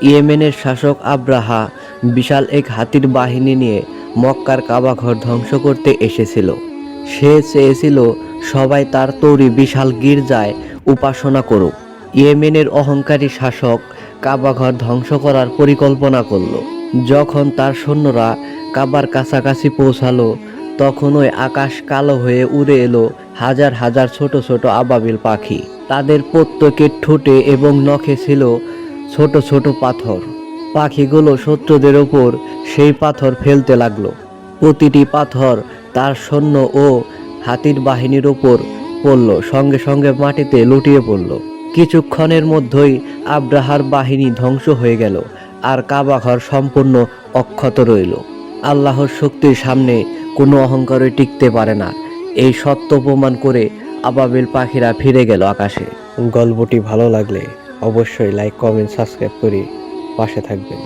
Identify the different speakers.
Speaker 1: ইয়েমেনের শাসক আব্রাহা বিশাল এক হাতির বাহিনী নিয়ে মক্কার কাবাঘর ধ্বংস করতে এসেছিল। সে চেয়েছিল সবাই তার তৈরি বিশাল গির্জায় উপাসনা করুক। ইয়েমেনের অহংকারী শাসক কাবাঘর ধ্বংস করার পরিকল্পনা করল। যখন তার সৈন্যরা কাবার কাছাকাছি পৌঁছালো, তখন ওই আকাশ কালো হয়ে উড়ে এলো হাজার হাজার ছোট ছোট আবাবিল পাখি। তাদের প্রত্যেকের ঠোঁটে এবং নখে ছিল ছোট ছোট পাথর। পাখিগুলো শত্রুদের ওপর সেই পাথর ফেলতে লাগলো। প্রতিটি পাথর তার সৈন্য ও হাতির বাহিনীর ওপর পড়ল, সঙ্গে সঙ্গে মাটিতে লুটিয়ে পড়ল। কিছুক্ষণের মধ্যেই আব্রাহার বাহিনী ধ্বংস হয়ে গেল, আর কাবাঘর সম্পূর্ণ অক্ষত রইল। আল্লাহর শক্তির সামনে কোনো অহংকারই টিকতে পারে না। এই সত্য প্রমাণ করে আবাবিল পাখিরা ফিরে গেল আকাশে। গল্পটি ভালো লাগলে অবশ্যই লাইক, কমেন্ট, সাবস্ক্রাইব করে পাশে থাকবেন।